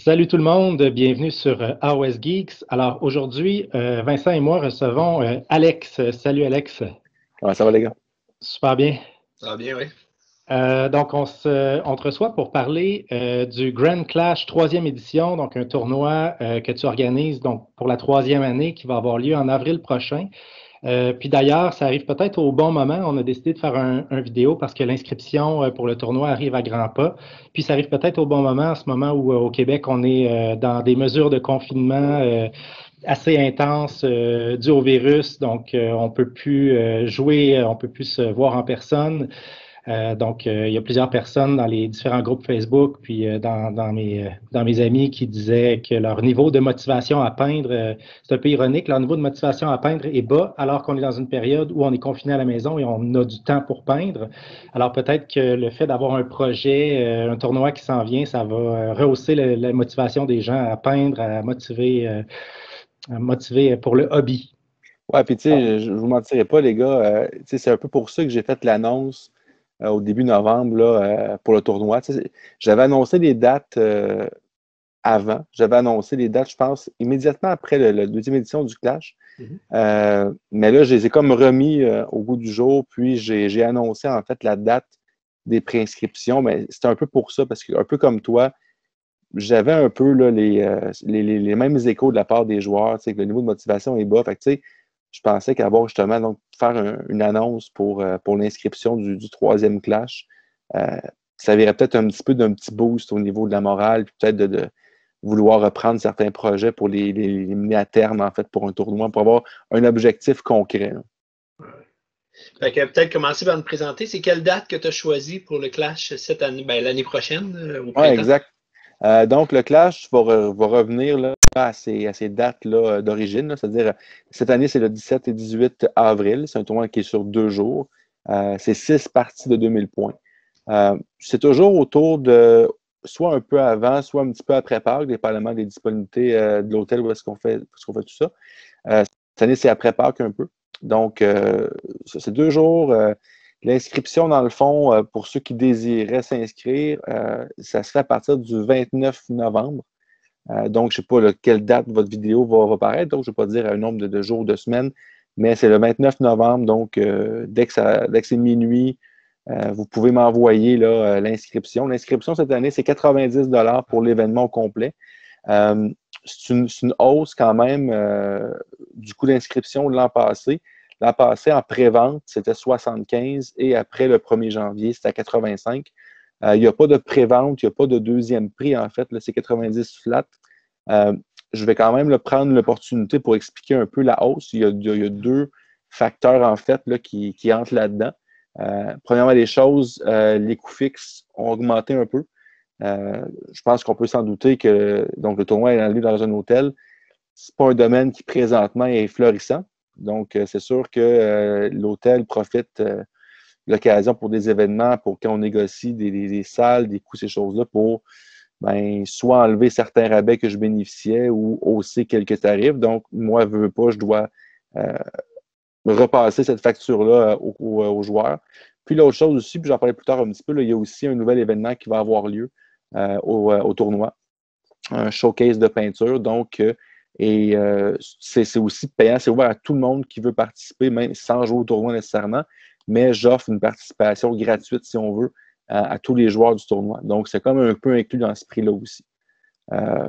Salut tout le monde, bienvenue sur AOS Geeks. Alors aujourd'hui, Vincent et moi recevons Alex. Salut Alex. Ouais, ça va les gars? Super bien. Ça va bien, oui. Donc on te reçoit pour parler du Grand Clash troisième édition, donc un tournoi que tu organises donc pour la troisième année qui va avoir lieu en avril prochain. Puis d'ailleurs, ça arrive peut-être au bon moment. On a décidé de faire un vidéo parce que l'inscription pour le tournoi arrive à grands pas. Puis ça arrive peut-être au bon moment, en ce moment où au Québec, on est dans des mesures de confinement assez intenses dues au virus. Donc, on peut plus jouer, on peut plus se voir en personne. Donc, il y a plusieurs personnes dans les différents groupes Facebook, puis dans mes amis qui disaient que leur niveau de motivation à peindre, c'est un peu ironique, leur niveau de motivation à peindre est bas, alors qu'on est dans une période où on est confiné à la maison et on a du temps pour peindre. Alors, peut-être que le fait d'avoir un projet, un tournoi qui s'en vient, ça va rehausser la motivation des gens à peindre, à motiver pour le hobby. Ouais, puis tu sais, je vous mentirai pas, les gars, tu sais, c'est un peu pour ça que j'ai fait l'annonce au début novembre là, pour le tournoi. Tu sais, j'avais annoncé les dates avant. J'avais annoncé les dates, je pense, immédiatement après la deuxième édition du Clash. Mais là, je les ai comme remis au goût du jour, puis j'ai annoncé en fait la date des préinscriptions. Mais c'était un peu pour ça, parce que un peu comme toi, j'avais un peu là, les mêmes échos de la part des joueurs, tu sais, que le niveau de motivation est bas. Fait que, tu sais, je pensais qu'avoir justement donc faire une annonce pour l'inscription du troisième clash, ça verrait peut-être un petit peu d'un petit boost au niveau de la morale, puis peut-être de vouloir reprendre certains projets pour les mener à terme, en fait, pour un tournoi, pour avoir un objectif concret. Fait que peut-être commencer par nous présenter. C'est quelle date que tu as choisi pour le Clash cette année, l'année prochaine, au Oui, printemps? exact. Donc, le Clash va revenir là, à ces dates-là d'origine. C'est-à-dire, cette année, c'est le 17 et 18 avril. C'est un tournoi qui est sur 2 jours. C'est 6 parties de 2000 points. C'est toujours autour de, soit un peu avant, soit un petit peu après Pâques, dépendamment des disponibilités de l'hôtel où est-ce qu'on fait tout ça. Cette année, c'est après Pâques un peu. Donc, c'est 2 jours. L'inscription, dans le fond, pour ceux qui désiraient s'inscrire, ça se fait à partir du 29 novembre. Donc, je ne sais pas quelle date votre vidéo va paraître, donc je ne vais pas dire un nombre de jours, de semaines, mais c'est le 29 novembre, donc dès que c'est minuit, vous pouvez m'envoyer l'inscription. L'inscription cette année, c'est 90 $ pour l'événement au complet. C'est une hausse quand même du coût d'inscription de l'an passé. L'an passé, en pré-vente, c'était 75 et après le 1er janvier, c'était à 85. Il n'y a pas de pré-vente, il n'y a pas de deuxième prix, en fait. Là, c'est 90 flat. Je vais quand même prendre l'opportunité pour expliquer un peu la hausse. Il y a 2 facteurs, en fait, là, qui entrent là-dedans. Premièrement, les choses, les coûts fixes ont augmenté un peu. Je pense qu'on peut s'en douter que donc, le tournoi est lieu dans un hôtel. Ce n'est pas un domaine qui présentement est florissant. Donc, c'est sûr que l'hôtel profite de l'occasion pour des événements, pour quand on négocie des salles, des coûts, ces choses-là, pour soit enlever certains rabais que je bénéficiais ou hausser quelques tarifs. Donc, moi, je veux pas, je dois repasser cette facture-là aux joueurs. Puis l'autre chose aussi, puis j'en parlais plus tard un petit peu, là, il y a aussi un nouvel événement qui va avoir lieu au tournoi, un showcase de peinture. Donc, c'est aussi payant, c'est ouvert à tout le monde qui veut participer, même sans jouer au tournoi nécessairement, mais j'offre une participation gratuite, si on veut, à tous les joueurs du tournoi. Donc, c'est comme un peu inclus dans ce prix-là aussi.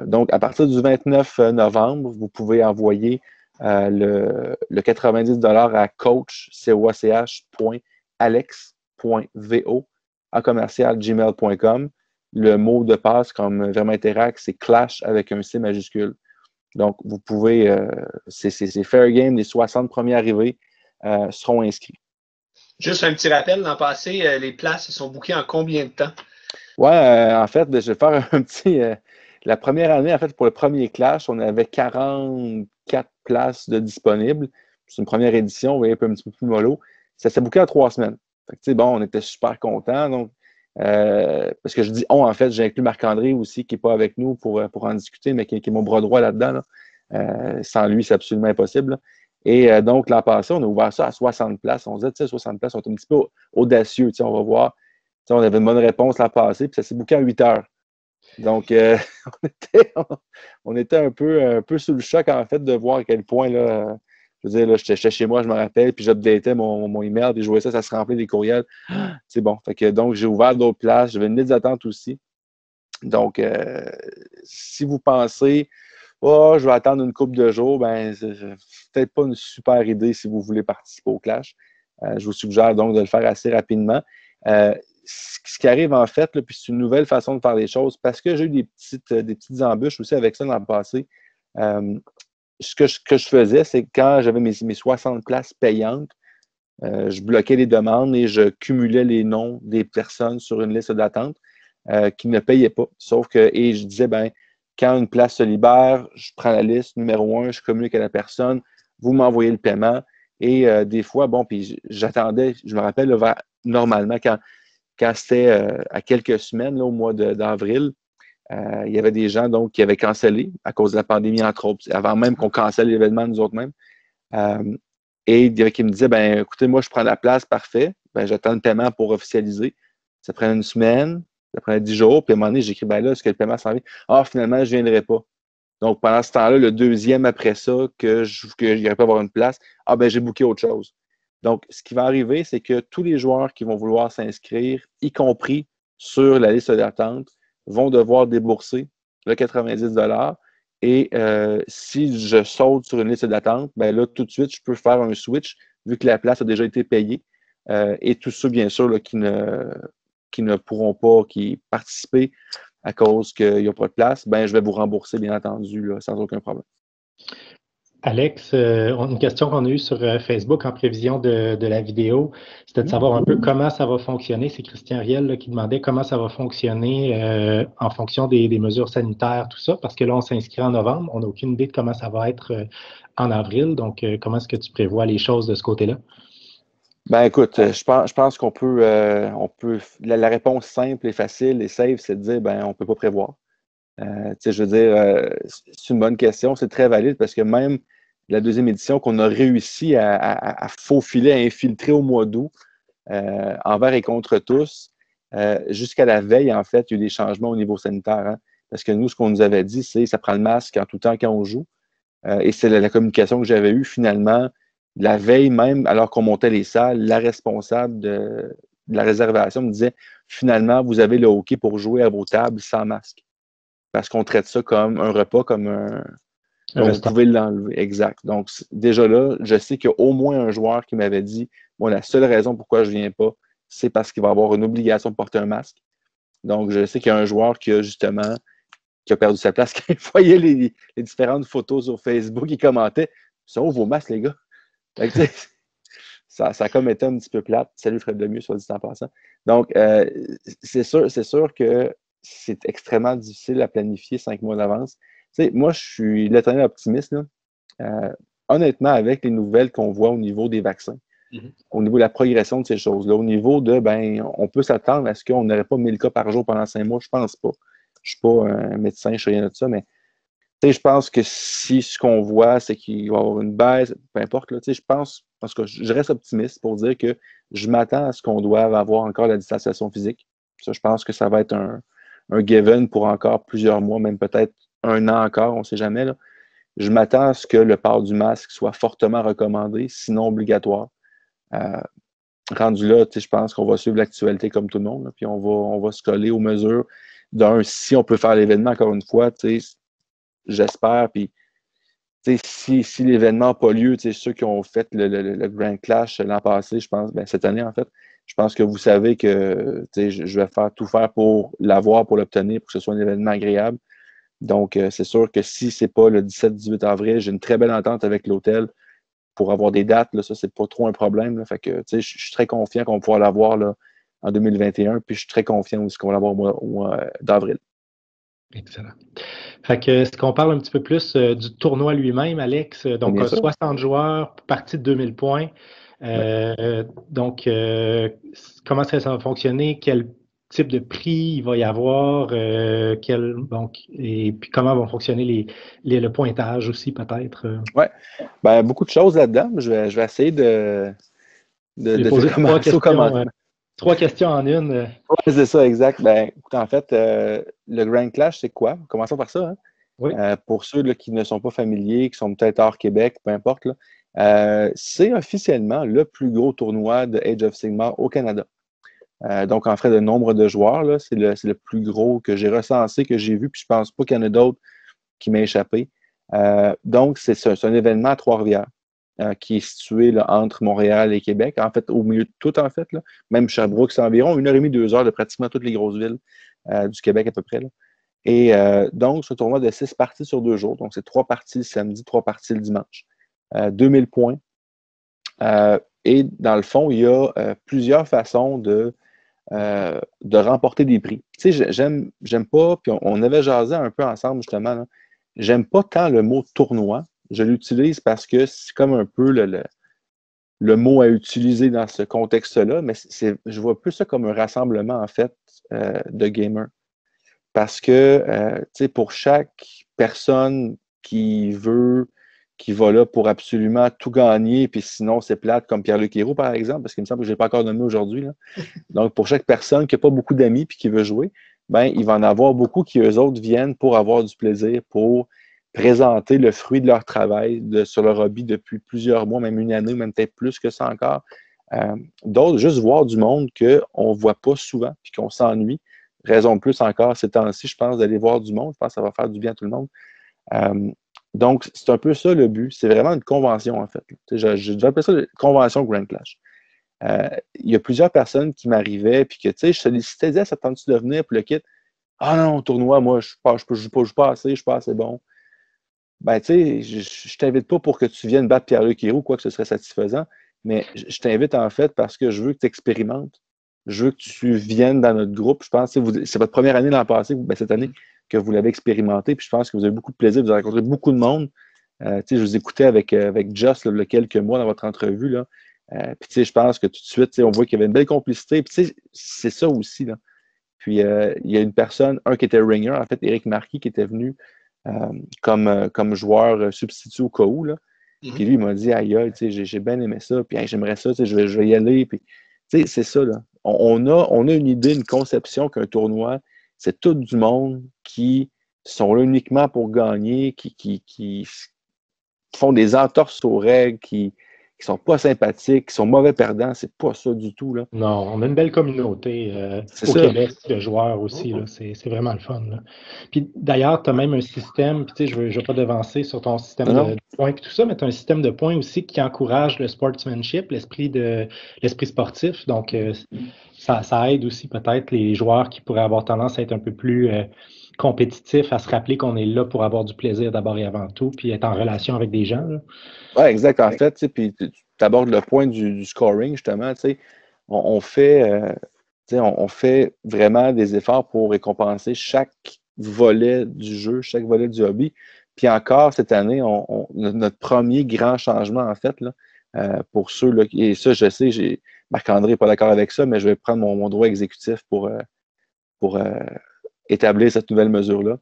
Donc, à partir du 29 novembre, vous pouvez envoyer le 90 $ à coach.alex.vo@gmail.com. Le mot de passe comme Verme Interact, c'est Clash avec un C majuscule. Donc, vous pouvez, c'est fair game, les 60 premiers arrivés seront inscrits. Juste un petit rappel, l'an passé, les places sont bookées en combien de temps? Ouais, en fait, je vais faire un petit. La première année, en fait, pour le premier Clash, on avait 44 places de disponibles. C'est une première édition, vous voyez, un petit peu plus mollo. Ça s'est booké en 3 semaines. Fait que, bon, on était super contents. Donc, parce que je dis on, en fait, j'ai inclus Marc-André aussi, qui n'est pas avec nous pour en discuter, mais qui est mon bras droit là-dedans. Là. Sans lui, c'est absolument impossible. Là. Et donc, l'an passé, on a ouvert ça à 60 places. On se disait, tu sais, 60 places, on est un petit peu audacieux. On va voir. On avait une bonne réponse l'an passé, puis ça s'est booké en 8 heures. Donc, on était un peu sous le choc, en fait, de voir à quel point, là, je veux dire, là, j'étais chez moi, je me rappelle, puis j'updatais mon email, puis je voyais ça se remplit des courriels. C'est bon. Fait que, donc, j'ai ouvert d'autres places. J'avais une liste d'attente aussi. Donc, si vous pensez, oh, je vais attendre une couple de jours, ben, c'est peut-être pas une super idée si vous voulez participer au Clash. Je vous suggère donc de le faire assez rapidement. Ce qui arrive en fait, là, puis c'est une nouvelle façon de faire les choses, parce que j'ai eu des petites embûches aussi avec ça dans le passé. Ce que je faisais, c'est que quand j'avais mes 60 places payantes, je bloquais les demandes et je cumulais les noms des personnes sur une liste d'attente qui ne payaient pas. Et je disais, ben, quand une place se libère, je prends la liste numéro 1, je communique à la personne, vous m'envoyez le paiement. Et des fois, bon, puis j'attendais, je me rappelle, normalement, quand c'était à quelques semaines, là, au mois d'avril, il y avait des gens donc, qui avaient cancellé à cause de la pandémie, entre autres, avant même qu'on cancelle l'événement nous autres mêmes. Et il y avait qui me disaient, ben, écoutez, moi, je prends la place, parfait. Ben, j'attends le paiement pour officialiser. Ça prend une semaine, ça prend 10 jours. Puis à un moment donné, j'écris, ben là, est-ce que le paiement s'en vient? Ah, finalement, je ne viendrai pas. Donc, pendant ce temps-là, le deuxième après ça, que n'irai pas avoir une place, ah, ben, j'ai booké autre chose. Donc, ce qui va arriver, c'est que tous les joueurs qui vont vouloir s'inscrire, y compris sur la liste d'attente, vont devoir débourser le 90 $. Et si je saute sur une liste d'attente, ben là, tout de suite, je peux faire un switch vu que la place a déjà été payée. Et tous ceux, bien sûr, là, qui ne pourront pas participer à cause qu'il n'y a pas de place, ben, je vais vous rembourser, bien entendu, là, sans aucun problème. Alex, une question qu'on a eue sur Facebook en prévision de la vidéo, c'était de savoir un peu comment ça va fonctionner. C'est Christian Riel là, qui demandait comment ça va fonctionner en fonction des mesures sanitaires, tout ça, parce que là, on s'inscrit en novembre. On n'a aucune idée de comment ça va être en avril. Donc, comment est-ce que tu prévois les choses de ce côté-là? Ben écoute, je pense qu'on peut, la réponse simple et facile et safe, c'est de dire, ben on peut pas prévoir. Je veux dire, c'est une bonne question, c'est très valide parce que même la deuxième édition qu'on a réussi à faufiler, à infiltrer au mois d'août, envers et contre tous, jusqu'à la veille, en fait, il y a eu des changements au niveau sanitaire. Hein, parce que nous, ce qu'on nous avait dit, c'est ça prend le masque en tout temps quand on joue. Et c'est la communication que j'avais eue finalement, la veille même, alors qu'on montait les salles, la responsable de la réservation me disait finalement, vous avez le hockey pour jouer à vos tables sans masque. Parce qu'on traite ça comme un repas, comme un. Donc, vous pouvez l'enlever. Exact. Donc, déjà là, je sais qu'il y a au moins un joueur qui m'avait dit moi, la seule raison pourquoi je ne viens pas, c'est parce qu'il va avoir une obligation de porter un masque. Donc, je sais qu'il y a un joueur qui a perdu sa place. Quand il voyait les différentes photos sur Facebook, il commentait ça ouvre vos masques, les gars. Donc, ça a comme été un petit peu plate. Salut Fred Lemieux, soit dit en passant. Donc, c'est sûr que c'est extrêmement difficile à planifier 5 mois d'avance. Moi, je suis l'éternel optimiste. Là. Honnêtement, avec les nouvelles qu'on voit au niveau des vaccins, au niveau de la progression de ces choses-là, au niveau de, ben, on peut s'attendre à ce qu'on n'aurait pas 1000 cas par jour pendant 5 mois, je pense pas. Je suis pas un médecin, je ne sais rien de ça, mais je pense que si ce qu'on voit, c'est qu'il va y avoir une baisse, peu importe, là, je pense, parce que je reste optimiste pour dire que je m'attends à ce qu'on doive avoir encore la distanciation physique. Ça, je pense que ça va être un given pour encore plusieurs mois, même peut-être un an encore, on ne sait jamais. Là. Je m'attends à ce que le port du masque soit fortement recommandé, sinon obligatoire. Rendu là, je pense qu'on va suivre l'actualité comme tout le monde, là, puis on va se coller aux mesures. Si on peut faire l'événement, encore une fois, j'espère. Puis, si l'événement n'a pas lieu, ceux qui ont fait le Grand Clash l'an passé, je pense, cette année, en fait, je pense que vous savez que je vais tout faire pour l'avoir, pour l'obtenir, pour que ce soit un événement agréable. Donc, c'est sûr que si ce n'est pas le 17-18 avril, j'ai une très belle entente avec l'hôtel pour avoir des dates. Là, ça, c'est pas trop un problème. Là, fait que, je suis très confiant qu'on va pouvoir l'avoir là, en 2021. Puis, je suis très confiant aussi qu'on va l'avoir au mois d'avril. Excellent. Fait que, est-ce qu'on parle un petit peu plus du tournoi lui-même, Alex? Donc, 60 joueurs, partie de 2000 points. Donc, comment ça va fonctionner? Quel type de prix il va y avoir? Et puis, comment vont fonctionner le pointage aussi, peut-être? Oui. Beaucoup de choses là-dedans. Je vais essayer de commencer au commencement. 3 questions en une. Ouais, c'est ça, exact. Ben, écoute, en fait, le Grand Clash, c'est quoi? Commençons par ça. Hein? Oui. Pour ceux là, qui ne sont pas familiers, qui sont peut-être hors Québec, peu importe, là, c'est officiellement le plus gros tournoi de Age of Sigmar au Canada. Donc, en fait, de nombre de joueurs, là, c'est le plus gros que j'ai recensé, que j'ai vu, puis je pense pas qu'il y en a d'autres qui m'ont échappé. Donc, c'est un événement à Trois-Rivières, qui est situé là, entre Montréal et Québec, en fait, au milieu de tout, en fait. Là. Même Sherbrooke, c'est environ 1h30, 2 heures de pratiquement toutes les grosses villes du Québec à peu près. Là. Et donc, c'est un tournoi de 6 parties sur 2 jours. Donc, c'est 3 parties le samedi, 3 parties le dimanche. 2000 points. Et dans le fond, il y a plusieurs façons de remporter des prix. Tu sais, j'aime pas, puis on avait jasé un peu ensemble justement, là. J'aime pas tant le mot tournoi. Je l'utilise parce que c'est comme un peu le mot à utiliser dans ce contexte-là, mais je vois plus ça comme un rassemblement, en fait, de gamers. Parce que, tu sais, pour chaque personne qui va là pour absolument tout gagner, puis sinon c'est plate, comme Pierre-Luc Héroux, par exemple, parce qu'il me semble que je ne l'ai pas encore nommé aujourd'hui. Là. Donc, pour chaque personne qui n'a pas beaucoup d'amis puis qui veut jouer, ben, il va en avoir beaucoup qui, eux autres, viennent pour avoir du plaisir, pour présenter le fruit de leur travail sur leur hobby depuis plusieurs mois, même une année, ou même peut-être plus que ça encore. D'autres, juste voir du monde qu'on ne voit pas souvent puis qu'on s'ennuie. Raison de plus encore ces temps-ci, je pense, d'aller voir du monde. Je pense que ça va faire du bien à tout le monde. Donc, c'est un peu ça le but. C'est vraiment une convention, en fait. Je vais appeler ça une convention Grand Clash. Il y a plusieurs personnes qui m'arrivaient, puis que, tu sais, je sollicitais, disais, ça tente-tu de venir, puis le kit, ah non, tournoi, moi, je joue pas assez, je suis pas assez bon. Ben, tu sais, je t'invite pas pour que tu viennes battre Pierre-Luc Héroux, quoi que ce serait satisfaisant, mais je t'invite, en fait, parce que je veux que tu expérimentes. Je veux que tu viennes dans notre groupe. Je pense que c'est votre première année l'an passé, ben, cette année, que vous l'avez expérimenté, puis je pense que vous avez beaucoup de plaisir, vous avez rencontré beaucoup de monde. Je vous écoutais avec Just là, il y a quelques mois dans votre entrevue, là. Puis, je pense que tout de suite, on voit qu'il y avait une belle complicité. Puis, c'est ça aussi, là. Puis, il y a une personne, un qui était ringer, en fait, Éric Marquis, qui était venu comme joueur substitut au cas où, là. Puis lui, il m'a dit, aïe, j'ai bien aimé ça, puis j'aimerais ça, je vais y aller. Puis, c'est ça, là. On a une idée, une conception qu'un tournoi, c'est tout du monde qui sont là uniquement pour gagner, qui font des entorses aux règles, qui sont pas sympathiques, qui sont mauvais perdants. C'est pas ça du tout, là. Non, on a une belle communauté au ça. Québec de joueurs aussi. Là. C'est vraiment le fun. Là. Puis d'ailleurs, tu as même un système, puis je veux pas devancer sur ton système de points et tout ça, mais tu as un système de points aussi qui encourage le sportsmanship, l'esprit sportif. Donc, ça aide aussi peut-être les joueurs qui pourraient avoir tendance à être un peu plus compétitifs, à se rappeler qu'on est là pour avoir du plaisir d'abord et avant tout, puis être en relation avec des gens. Oui, exact. En fait, puis tu abordes le point du scoring, justement. On fait vraiment des efforts pour récompenser chaque volet du jeu, chaque volet du hobby. Puis encore, cette année, notre premier grand changement, en fait, là, pour ceux, là, et ça, je sais, Marc-André n'est pas d'accord avec ça, mais je vais prendre mon droit exécutif pour établir cette nouvelle mesure-là.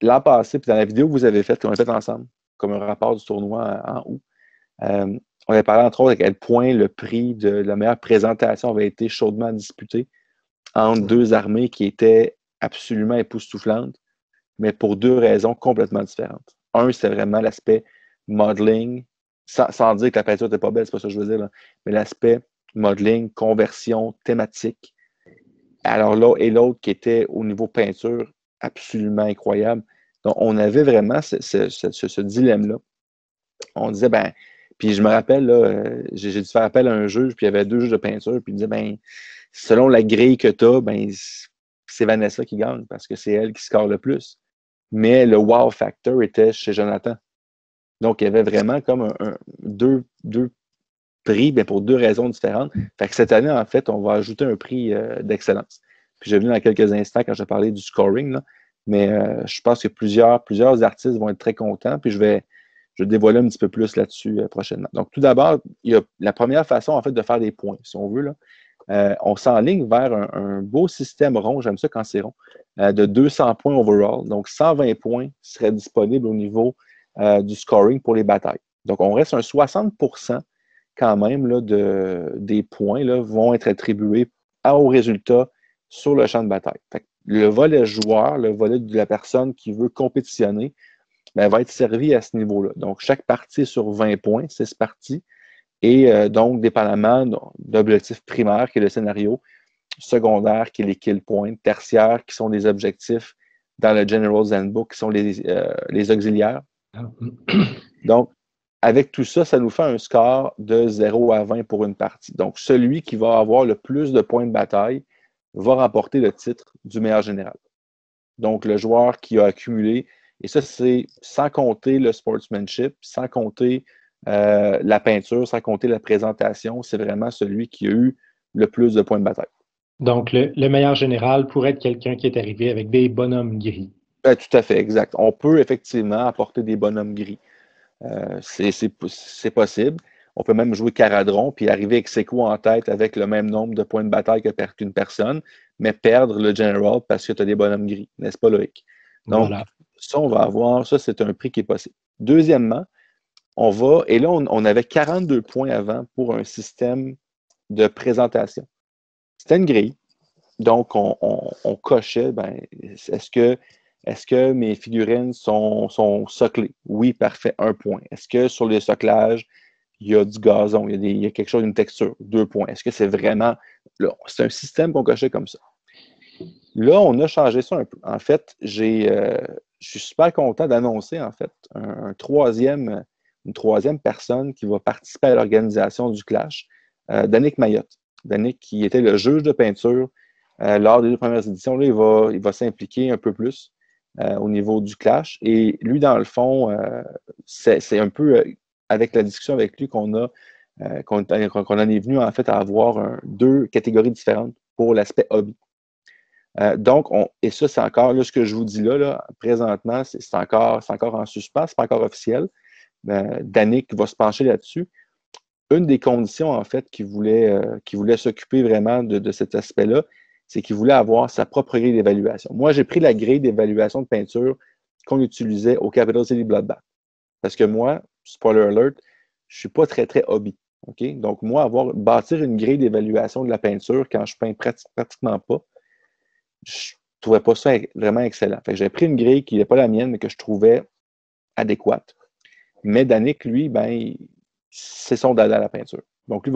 L'an passé, puis dans la vidéo que vous avez faite, qu'on a faite ensemble, comme un rapport du tournoi en août, on avait parlé entre autres à quel point le prix de la meilleure présentation avait été chaudement disputé entre deux armées qui étaient absolument époustouflantes, mais pour deux raisons complètement différentes. Un, c'était vraiment l'aspect modeling, sans dire que la peinture n'était pas belle, c'est pas ça que je veux dire, là, mais l'aspect modeling, conversion, thématique. Alors là, et l'autre qui était au niveau peinture absolument incroyable. Donc, on avait vraiment ce dilemme-là. On disait, ben, puis je me rappelle, là, j'ai dû faire appel à un juge, puis il y avait 2 juges de peinture, puis il disait, ben, selon la grille que tu as, ben, c'est Vanessa qui gagne, parce que c'est elle qui score le plus. Mais le wow factor était chez Jonathan. Donc, il y avait vraiment comme deux prix, bien, pour 2 raisons différentes. Fait que cette année, en fait, on va ajouter un prix d'excellence. Puis je vais venir dans quelques instants quand je vais parler du scoring, là. Mais je pense que plusieurs artistes vont être très contents, puis je vais dévoiler un petit peu plus là-dessus prochainement. Donc, tout d'abord, il y a la première façon, en fait, de faire des points, si on veut, là. On s'enligne vers un beau système rond, j'aime ça quand c'est rond, de 200 points overall. Donc, 120 points seraient disponibles au niveau du scoring pour les batailles. Donc, on reste un 60% quand même là, des points là, vont être attribués aux résultats sur le champ de bataille. Fait que le volet joueur, le volet de la personne qui veut compétitionner, ben, va être servi à ce niveau-là. Donc, chaque partie sur 20 points, 6 parties, et donc, dépendamment de l'objectif primaire qui est le scénario, secondaire qui est les kill points, tertiaire qui sont les objectifs dans le General's Handbook qui sont les auxiliaires. Donc, avec tout ça, ça nous fait un score de 0 à 20 pour une partie. Donc, celui qui va avoir le plus de points de bataille va remporter le titre du meilleur général. Donc, le joueur qui a accumulé, et ça, c'est sans compter le sportsmanship, sans compter la peinture, sans compter la présentation, c'est vraiment celui qui a eu le plus de points de bataille. Donc, le meilleur général pourrait être quelqu'un qui est arrivé avec des bonhommes gris. Tout à fait, exact. On peut effectivement apporter des bonhommes gris. C'est possible. On peut même jouer Caradron puis arriver avec Seco en tête avec le même nombre de points de bataille qu'une personne, mais perdre le General parce que tu as des bonhommes gris. N'est-ce pas, Loïc? Donc, voilà. Ça, on va avoir, ça, c'est un prix qui est possible. Deuxièmement, et là, on avait 42 points avant pour un système de présentation. C'était une grille. Donc, on cochait, est-ce que mes figurines sont soclées? Oui, parfait, 1 point. Est-ce que sur le soclage, il y a du gazon, il y a quelque chose, une texture? 2 points. Est-ce que c'est vraiment... C'est un système qu'on cochait comme ça. Là, on a changé ça un peu. En fait, je suis super content d'annoncer, en fait, une troisième personne qui va participer à l'organisation du Clash, Danick Mayotte. Danick, qui était le juge de peinture lors des 2 premières éditions, là, il va s'impliquer un peu plus au niveau du Clash. Et lui, dans le fond, c'est un peu avec la discussion avec lui qu'on en est venu en fait à avoir 2 catégories différentes pour l'aspect hobby. Donc, et ça, c'est encore, là, ce que je vous dis là présentement, c'est encore en suspens, c'est pas encore officiel. Danick va se pencher là-dessus. Une des conditions, en fait, qu'il voulait s'occuper vraiment de cet aspect-là, c'est qu'il voulait avoir sa propre grille d'évaluation. Moi, j'ai pris la grille d'évaluation de peinture qu'on utilisait au Capital City Bloodbath. Parce que moi, spoiler alert, je ne suis pas très, très hobby. Okay? Donc, moi, bâtir une grille d'évaluation de la peinture quand je peins pratiquement pas, je ne trouvais pas ça vraiment excellent. Fait que j'ai pris une grille qui n'est pas la mienne, mais que je trouvais adéquate. Mais Danick, lui, c'est son dada à la peinture. Donc, lui,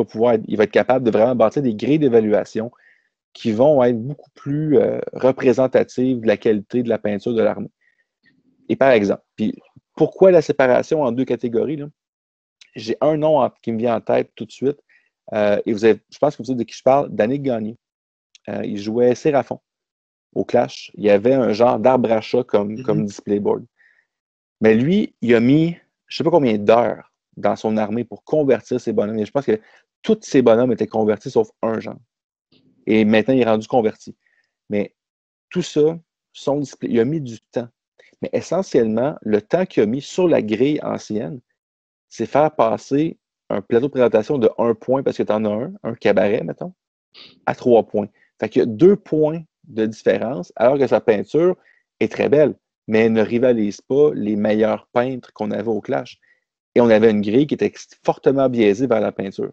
il va être capable de vraiment bâtir des grilles d'évaluation qui vont être beaucoup plus représentatives de la qualité de la peinture de l'armée. Et par exemple, puis pourquoi la séparation en 2 catégories? Là? J'ai un nom qui me vient en tête tout de suite. Et je pense que vous savez de qui je parle, Danick Gagné. Il jouait Séraphon au Clash. Il y avait un genre d'arbre à chat comme display board. Mais lui, il a mis, je ne sais pas combien d'heures dans son armée pour convertir ses bonhommes. Et je pense que tous ses bonhommes étaient convertis sauf un genre. Et maintenant, il est rendu converti. Mais tout ça, son display, il a mis du temps. Mais essentiellement, le temps qu'il a mis sur la grille ancienne, c'est faire passer un plateau de présentation de 1 point, parce que tu en as un cabaret, mettons, à 3 points. Fait qu'il y a 2 points de différence, alors que sa peinture est très belle, mais elle ne rivalise pas les meilleurs peintres qu'on avait au Clash. Et on avait une grille qui était fortement biaisée vers la peinture.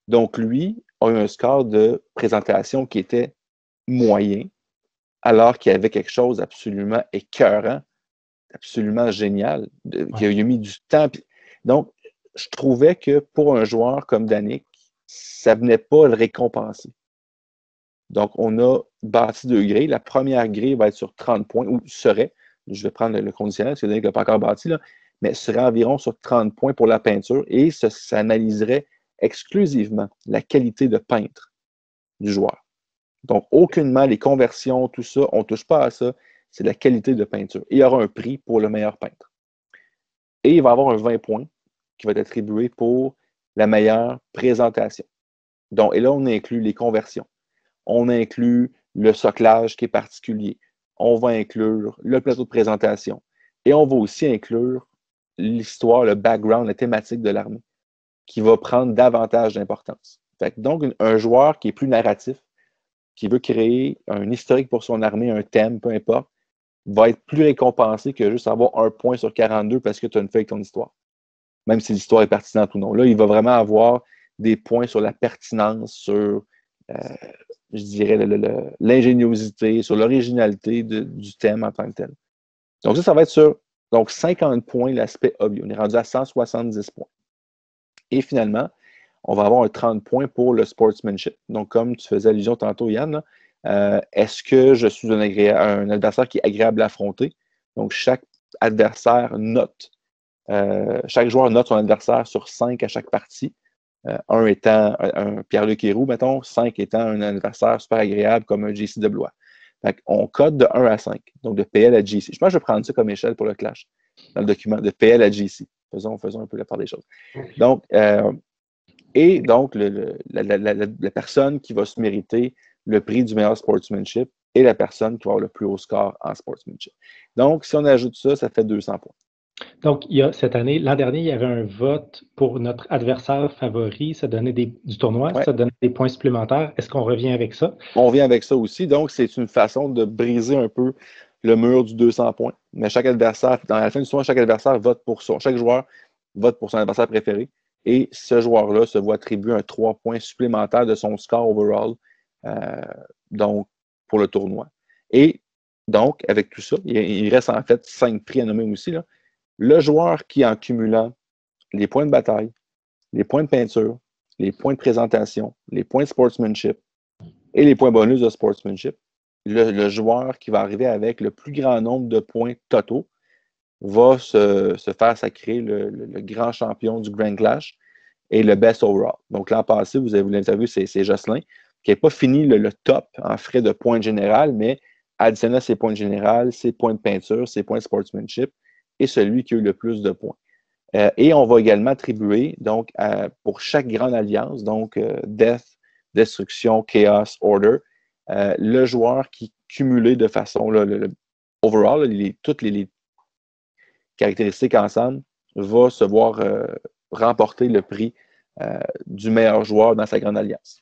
Donc, lui a eu un score de présentation qui était moyen, alors qu'il y avait quelque chose d'absolument écœurant, absolument génial, qui a mis du temps. Donc, je trouvais que pour un joueur comme Danick, ça ne venait pas le récompenser. Donc, on a bâti 2 grilles. La première grille va être sur 30 points, ou serait, je vais prendre le conditionnel, parce que Danick ne l'a pas encore bâti, là, mais serait environ sur 30 points pour la peinture, et ça analyserait exclusivement la qualité de peintre du joueur. Donc, aucunement les conversions, tout ça, on ne touche pas à ça. C'est la qualité de peinture. Et il y aura un prix pour le meilleur peintre. Et il va y avoir un 20 points qui va être attribué pour la meilleure présentation. Donc, et là, on inclut les conversions. On inclut le soclage qui est particulier. On va inclure le plateau de présentation. Et on va aussi inclure l'histoire, le background, la thématique de l'armée, qui va prendre davantage d'importance. Donc, un joueur qui est plus narratif, qui veut créer un historique pour son armée, un thème, peu importe, va être plus récompensé que juste avoir 1 point sur 42 parce que tu as une feuille avec ton histoire. même si l'histoire est pertinente ou non. Là, il va vraiment avoir des points sur la pertinence, sur, je dirais, l'ingéniosité, sur l'originalité du thème en tant que tel. Donc ça va être sur 50 points l'aspect hobby. On est rendu à 170 points. Et finalement, on va avoir un 30 points pour le sportsmanship. Donc, comme tu faisais allusion tantôt, Yann, est-ce que je suis un adversaire qui est agréable à affronter? Donc, chaque adversaire note, chaque joueur note son adversaire sur 5 à chaque partie. 1 étant un Pierre-Luc Héroux, mettons, 5 étant un adversaire super agréable comme un JC de Blois. On code de 1 à 5, donc de PL à JC. Je pense que je vais prendre ça comme échelle pour le clash, dans le document, de PL à JC. Faisons un peu la part des choses. Donc, la personne qui va se mériter le prix du meilleur sportsmanship est la personne qui va avoir le plus haut score en sportsmanship. Donc, si on ajoute ça, ça fait 200 points. Donc, cette année, l'an dernier, il y avait un vote pour notre adversaire favori. Ça donnait du tournoi, ça donnait des points supplémentaires. Est-ce qu'on revient avec ça? On revient avec ça aussi. Donc, c'est une façon de briser un peu le mur du 200 points. Mais chaque adversaire, dans la fin du tournoi, chaque adversaire vote pour ça. Chaque joueur vote pour son adversaire préféré. Et ce joueur-là se voit attribuer un 3 points supplémentaire de son score overall donc, pour le tournoi. Et donc, avec tout ça, il reste en fait 5 prix à nommer aussi. Là. Le joueur qui, en cumulant les points de bataille, les points de peinture, les points de présentation, les points de sportsmanship et les points bonus de sportsmanship, le joueur qui va arriver avec le plus grand nombre de points totaux va se faire sacrer le grand champion du Grand Clash et le best overall. Donc, l'an passé, vous avez vu l'interview, c'est Jocelyn, qui n'a pas fini le top en frais de points général, mais additionné à ses points généraux, ses points de peinture, ses points de sportsmanship, et celui qui a eu le plus de points. Et on va également attribuer, donc, pour chaque grande alliance, donc Death, Destruction, Chaos, Order, le joueur qui cumulé de façon, overall, toutes les caractéristiques ensemble, va se voir remporter le prix du meilleur joueur dans sa grande alliance.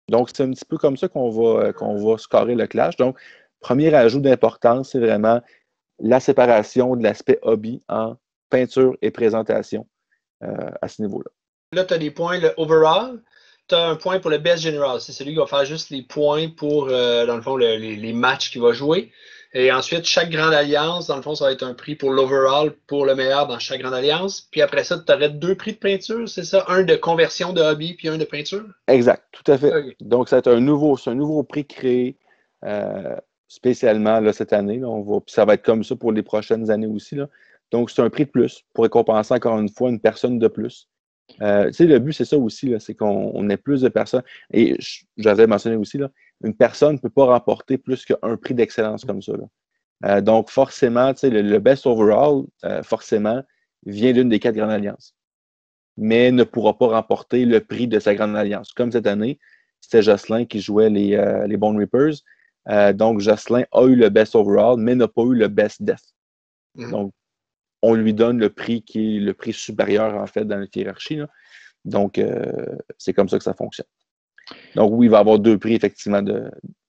Donc, c'est un petit peu comme ça qu'on va scorer le clash. Donc, premier ajout d'importance, c'est vraiment la séparation de l'aspect hobby en peinture et présentation à ce niveau-là. Là, tu as des points, le overall. Tu as un point pour le best general. C'est celui qui va faire juste les points pour, dans le fond, les matchs qu'il va jouer. Et ensuite, chaque grande alliance, dans le fond, ça va être un prix pour l'overall, pour le meilleur dans chaque grande alliance. Puis après ça, tu aurais 2 prix de peinture, c'est ça? Un de conversion de hobby, puis un de peinture? Exact, tout à fait. Okay. Donc, c'est un nouveau prix créé spécialement là, cette année. Là, puis ça va être comme ça pour les prochaines années aussi. Là. Donc, c'est un prix de plus pour récompenser encore une fois une personne de plus. Le but, c'est ça aussi, là, c'est qu'on ait plus de personnes. Et j'avais mentionné aussi, là, une personne ne peut pas remporter plus qu'un prix d'excellence comme ça. Là. Donc, forcément, le best overall, forcément, vient d'une des 4 grandes alliances. Mais ne pourra pas remporter le prix de sa grande alliance. Comme cette année, c'était Jocelyn qui jouait les Bone Reapers. Donc, Jocelyn a eu le best overall, mais n'a pas eu le best death. Donc, on lui donne le prix qui est le prix supérieur, en fait, dans notre hiérarchie. Là. Donc, c'est comme ça que ça fonctionne. Donc, oui, il va y avoir 2 prix, effectivement,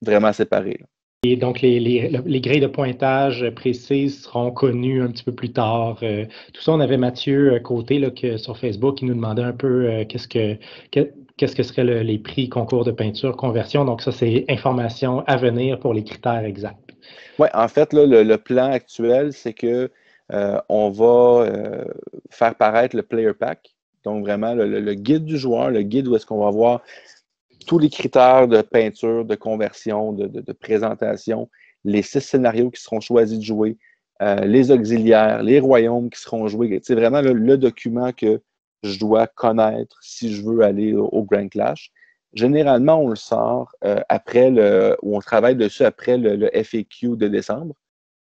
vraiment séparés. Là. Et donc, les grilles de pointage précises seront connues un petit peu plus tard. Tout ça, on avait Mathieu Côté là, sur Facebook qui nous demandait un peu qu'est-ce que seraient les prix concours de peinture, conversion. Donc, ça, c'est information à venir pour les critères exacts. Oui, en fait, là, le plan actuel, c'est que on va faire paraître le Player Pack. Donc, vraiment, le guide du joueur, le guide où est-ce qu'on va avoir tous les critères de peinture, de conversion, de présentation, les 6 scénarios qui seront choisis de jouer, les auxiliaires, les royaumes qui seront joués. C'est vraiment le document que je dois connaître si je veux aller au Grand Clash. Généralement, on le sort ou on travaille dessus après le FAQ de décembre,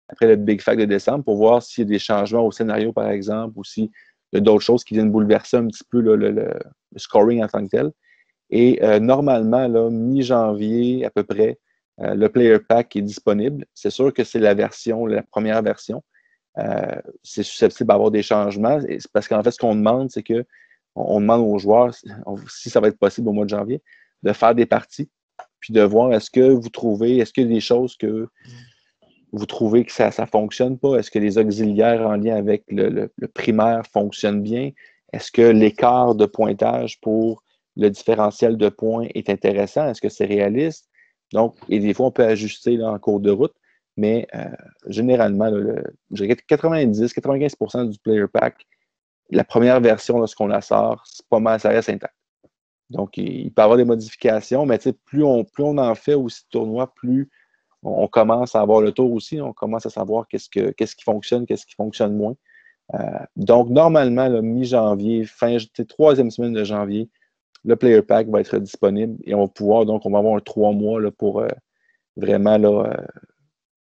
après le Big Fact de décembre, pour voir s'il y a des changements au scénario, par exemple, ou s'il y a d'autres choses qui viennent bouleverser un petit peu le scoring en tant que tel. Et normalement, là, mi-janvier à peu près, le Player Pack est disponible. C'est sûr que c'est la première version. C'est susceptible d'avoir des changements. Parce qu'en fait, ce qu'on demande, c'est qu'on demande aux joueurs, si ça va être possible au mois de janvier, de faire des parties, puis de voir est-ce que vous trouvez, est-ce qu'il y a des choses que vous trouvez que ça ne fonctionne pas? Est-ce que les auxiliaires en lien avec le primaire fonctionnent bien? Est-ce que l'écart de pointage pour le différentiel de points est intéressant? Est-ce que c'est réaliste? Donc, et des fois, on peut ajuster là, en cours de route, mais généralement, je dirais 90-95% du player pack, la première version, lorsqu'on la sort, c'est pas mal, ça reste intact. Donc, il peut y avoir des modifications, mais plus on en fait aussi de tournois, plus on commence à avoir le tour aussi, on commence à savoir qu'est-ce qui fonctionne, qu'est-ce qui fonctionne moins. Donc, normalement, mi-janvier, troisième semaine de janvier, le Player Pack va être disponible et on va avoir un 3 mois là, pour vraiment, là,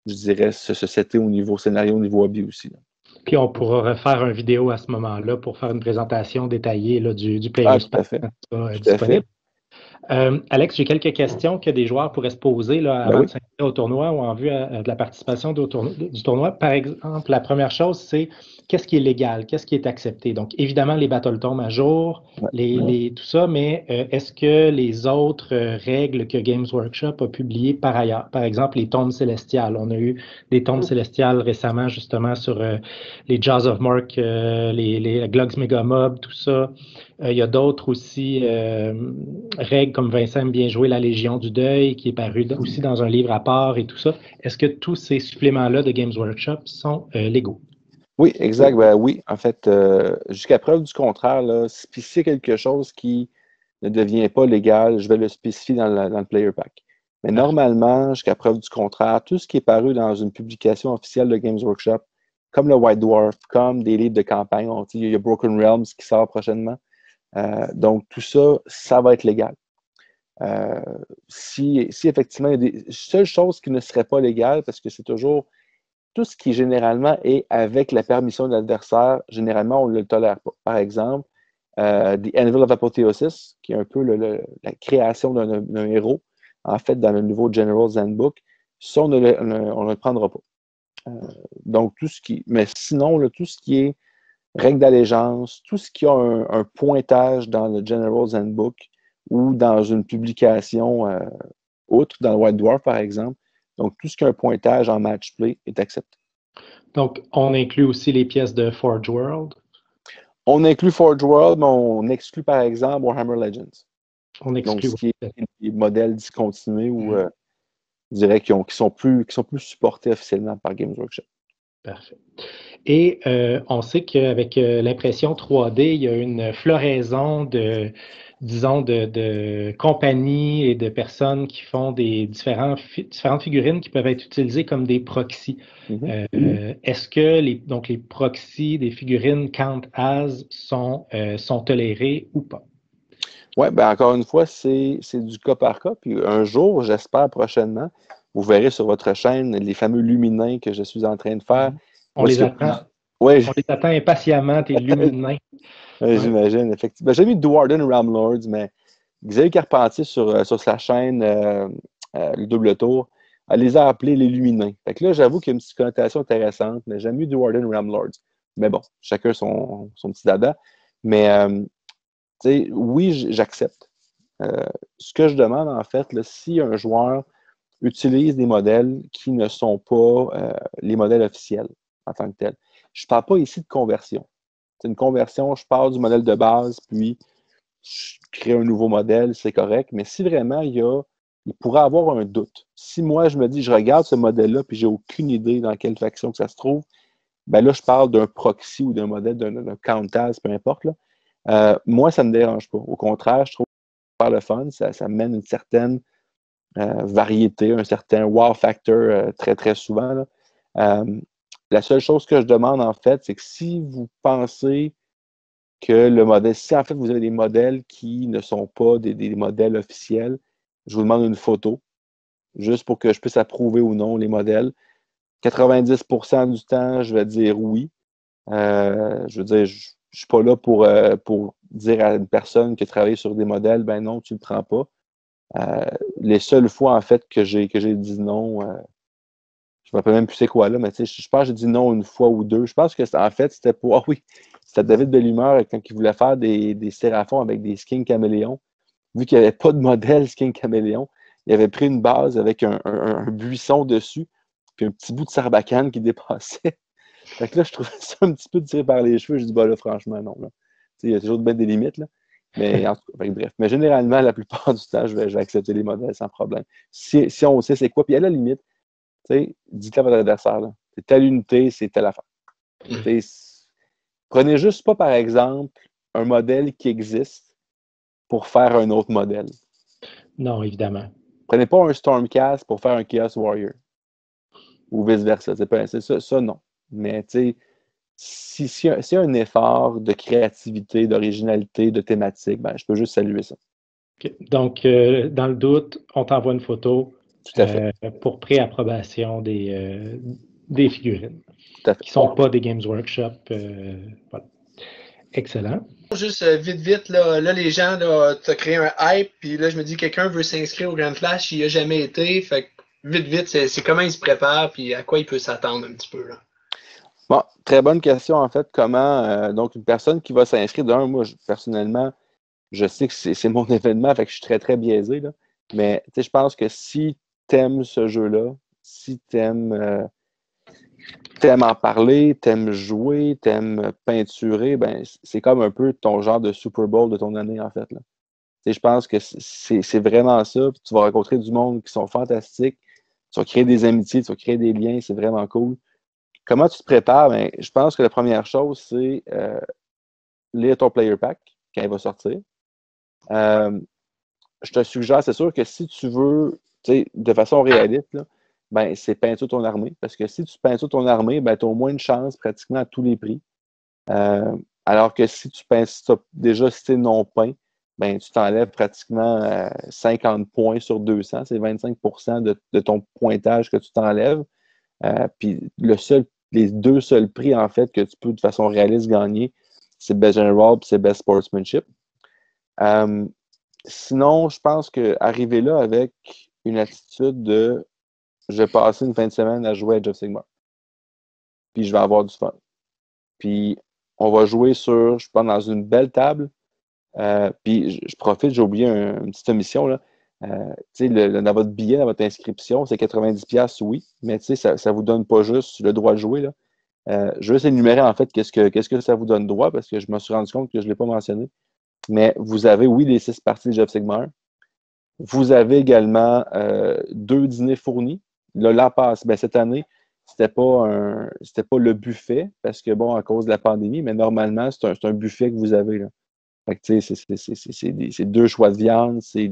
je dirais, se setter au niveau scénario, au niveau hobby aussi. Là. Puis on pourra refaire une vidéo à ce moment-là pour faire une présentation détaillée là, du Player Tout à fait. disponible. Alex, j'ai quelques questions que des joueurs pourraient se poser là, avant de s'inscrire au tournoi ou en vue de la participation du tournoi. Par exemple, la première chose, c'est qu'est-ce qui est légal, qu'est-ce qui est accepté. Donc, évidemment, les Battletomes à jour, tout ça, mais est-ce que les autres règles que Games Workshop a publiées par ailleurs, par exemple, les tombes célestiales, on a eu des tombes célestiales récemment, justement, sur les Jaws of Mark, les Glogs Megamob, tout ça. Il y a d'autres aussi règles comme Vincent aime bien jouer, la Légion du Deuil, qui est paru aussi dans un livre à part et tout ça. Est-ce que tous ces suppléments-là de Games Workshop sont légaux? Oui, exact. Ben, oui, en fait, jusqu'à preuve du contraire, là, si c'est quelque chose qui ne devient pas légal, je vais le spécifier dans le Player Pack. Mais normalement, jusqu'à preuve du contraire, tout ce qui est paru dans une publication officielle de Games Workshop, comme le White Dwarf, comme des livres de campagne, il y a Broken Realms qui sort prochainement. Donc, tout ça, ça va être légal. Si effectivement, il y a des seules choses qui ne seraient pas légales, parce que c'est toujours tout ce qui généralement est avec la permission de l'adversaire, généralement, on ne le tolère pas. Par exemple, The Anvil of Apotheosis, qui est un peu la création d'un héros, en fait, dans le nouveau General's Handbook, ça, on ne le prendra pas. Donc, mais sinon, tout ce qui est règles d'allégeance, tout ce qui a un pointage dans le General's Handbook ou dans une publication autre, dans le White Dwarf, par exemple. Donc, tout ce qui a un pointage en match play est accepté. Donc, on inclut aussi les pièces de Forge World? On inclut Forge World, mais on exclut, par exemple, Warhammer Legends. On exclut. Donc, ce qui est des modèles discontinués ou, je dirais, qui sont plus supportés officiellement par Games Workshop. Parfait. Et on sait qu'avec l'impression 3D, il y a une floraison de compagnies et de personnes qui font des différentes figurines qui peuvent être utilisées comme des proxys. Est-ce que les proxys des figurines Count As sont tolérés ou pas? Oui, ben encore une fois, c'est du cas par cas. Puis un jour, j'espère prochainement, vous verrez sur votre chaîne les fameux luminins que je suis en train de faire. On les attend. Ouais, on les attend impatiemment, tes luminins. J'imagine, effectivement. J'ai mis Duarden Ramlords, mais Xavier Carpentier sur sa chaîne Le Double Tour, elle les a appelés les luminins. Fait que là, j'avoue qu'il y a une petite connotation intéressante, mais j'aime mieux Duarden Ramlords. Mais bon, chacun son petit dada. Mais oui, j'accepte. Ce que je demande, en fait, là, si un joueur utilise des modèles qui ne sont pas les modèles officiels en tant que tels. Je ne parle pas ici de conversion. C'est une conversion, je pars du modèle de base, puis je crée un nouveau modèle, c'est correct. Mais si vraiment il pourrait avoir un doute. Si moi, je me dis, je regarde ce modèle-là, puis j'ai aucune idée dans quelle faction que ça se trouve, ben là, je parle d'un proxy ou d'un modèle, d'un countaz, peu importe. Là. Moi, ça ne me dérange pas. Au contraire, je trouve que c'est le fun. Ça mène une certaine variété, un certain wow factor très, très souvent. Là. La seule chose que je demande, en fait, c'est que si vous pensez que le modèle, si en fait vous avez des modèles qui ne sont pas des modèles officiels, je vous demande une photo, juste pour que je puisse approuver ou non les modèles. 90% du temps, je vais dire oui. Je veux dire, je ne suis pas là pour dire à une personne qui a travaillé sur des modèles, ben non, tu ne le prends pas. Les seules fois, en fait, que j'ai dit non, je ne me rappelle même plus c'est quoi là, mais tu sais, je pense que j'ai dit non une fois ou deux. Je pense que en fait, c'était pour. Ah oui, c'était David Belhumeur quand il voulait faire des séraphons avec des skins caméléons. Vu qu'il n'y avait pas de modèle skin caméléon, il avait pris une base avec un buisson dessus. puis un petit bout de sarbacane qui dépassait. Fait que là, je trouvais ça un petit peu tiré par les cheveux. Je dis, bah là, franchement, non. Là. Il y a toujours de mettre des limites, là. Mais en tout cas, bref. Mais généralement, la plupart du temps, je vais accepter les modèles sans problème. Si on sait c'est quoi, puis à la limite, dites-le à votre adversaire, là. C'est telle unité, c'est telle affaire. Prenez juste pas, par exemple, un modèle qui existe pour faire un autre modèle. Non, évidemment. Prenez pas un Stormcast pour faire un Chaos Warrior. Ou vice-versa. C'est ça, non. Mais tu sais, s'il y a un effort de créativité, d'originalité, de thématique, ben, je peux juste saluer ça. Okay. Donc, dans le doute, on t'envoie une photo pour pré-approbation des figurines qui ne sont pas des Games Workshop. Voilà. Excellent. Juste vite, là, les gens, tu as créé un hype, puis là, je me dis, quelqu'un veut s'inscrire au Grand Clash, il n'y a jamais été, fait que vite, c'est comment il se prépare, puis à quoi il peut s'attendre un petit peu, là. Bon, très bonne question, en fait. Comment, donc, une personne qui va s'inscrire, moi, personnellement, je sais que c'est mon événement, fait que je suis très, très biaisé, là. Mais, tu sais, je pense que si tu aimes ce jeu-là, si tu aimes en parler, t'aimes jouer, t'aimes peinturer, ben, c'est comme un peu ton genre de Super Bowl de ton année, en fait, là. Je pense que c'est vraiment ça. Puis tu vas rencontrer du monde qui sont fantastiques. Tu vas créer des amitiés, tu vas créer des liens. C'est vraiment cool. Comment tu te prépares? Ben, je pense que la première chose, c'est lire ton player pack quand il va sortir. Je te suggère, c'est sûr que si tu veux, de façon réaliste, là, ben, c'est peinture ton armée. Parce que si tu peintures ton armée, ben, tu as au moins une chance pratiquement à tous les prix. Alors que si tu as déjà cité non peint, ben, tu t'enlèves pratiquement 50 points sur 200. C'est 25% de ton pointage que tu t'enlèves. Puis les deux seuls prix, en fait, que tu peux de façon réaliste gagner, c'est Best General et c'est Best Sportsmanship. Sinon, je pense qu'arriver là avec une attitude de je vais passer une fin de semaine à jouer à Age of Sigmar. Puis je vais avoir du fun. Puis on va jouer je pense, dans une belle table. Puis je profite, j'ai oublié une petite omission, là. Dans votre billet, dans votre inscription, c'est 90$, oui, mais ça ne vous donne pas juste le droit de jouer, là. Je vais juste énumérer en fait qu'est-ce que ça vous donne droit, parce que je me suis rendu compte que je ne l'ai pas mentionné. Mais vous avez, oui, les 6 parties de Age of Sigmar. Vous avez également 2 dîners fournis. Là, cette année, c'était pas le buffet, parce que, bon, à cause de la pandémie, mais normalement, c'est un buffet que vous avez, là. Fait que, tu sais, c'est 2 choix de viande, c'est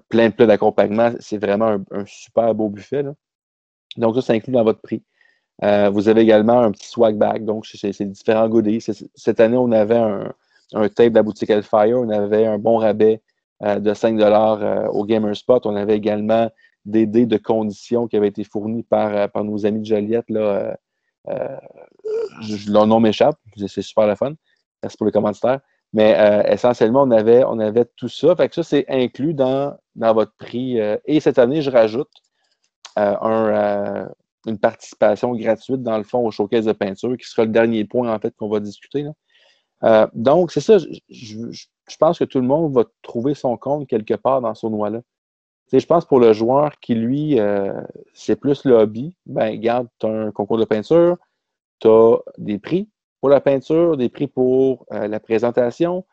plein de plats d'accompagnement. C'est vraiment un super beau buffet, là. Donc, ça inclut dans votre prix. Vous avez également un petit swag bag, donc c'est différents goodies. Cette année, on avait un tape de la boutique Hellfire, on avait un bon rabais de 5$ au Gamerspot. On avait également des dés de conditions qui avaient été fournis par nos amis de Joliette. Là, leur nom m'échappe, c'est super le fun. Merci pour les commentaires. Mais essentiellement, on avait tout ça. Fait que ça, c'est inclus dans votre prix. Et cette année, je rajoute une participation gratuite, dans le fond, au showcase de peinture, qui sera le dernier point, en fait, qu'on va discuter, là. Donc, c'est ça. Je pense que tout le monde va trouver son compte quelque part dans ce tournoi-là. Je pense pour le joueur qui, lui, c'est plus le hobby, ben, regarde, tu as un concours de peinture, tu as des prix pour la peinture, des prix pour la présentation.